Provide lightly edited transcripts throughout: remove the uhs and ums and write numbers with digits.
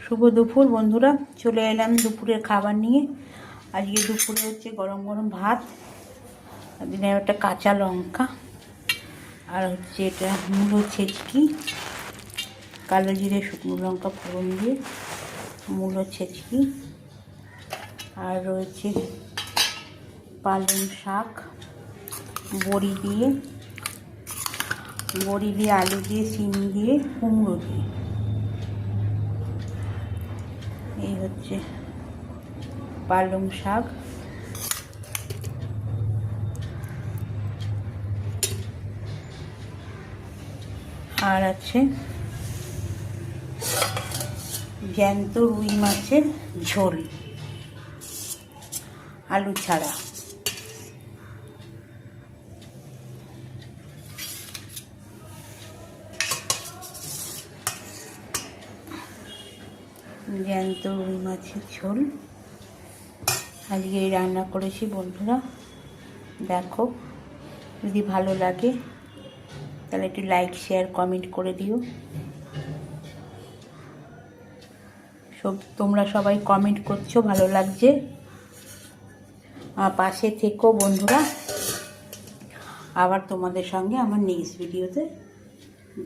শুভ দুপুর বন্ধুরা, চলে এলাম দুপুরের খাবার নিয়ে। আজকে দুপুরে হচ্ছে গরম গরম ভাত, দিনে একটা কাঁচা লঙ্কা, আর হচ্ছে এটা মূলো ছেচকি, কালো জিরে শুকনো লঙ্কা ফোড়ন দিয়ে মূলো ছেচকি, আর রয়েছে পালং শাক বড়ি দিয়ে আলু দিয়ে সিম দিয়ে কুমড়ো দিয়ে। এই হচ্ছে পালং শাক, আর আছে জ্যান্ত রুই মাছের ঝোল আলু ছাড়া। জ্যান্ত রুই মাছের ঝোল আজকে রান্না করেছি বন্ধুরা। দেখো, যদি ভালো লাগে তাহলে একটু লাইক শেয়ার কমেন্ট করে দিও। তোমরা সবাই কমেন্ট করছো, ভালো লাগছে। পাশে থেকো বন্ধুরা। আবার তোমাদের সঙ্গে আমার নেক্সট ভিডিওতে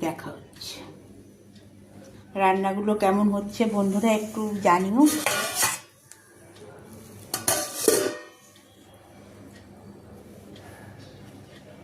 দেখা হচ্ছে। রান্নাগুলো কেমন হচ্ছে বন্ধুরা একটু জানিও।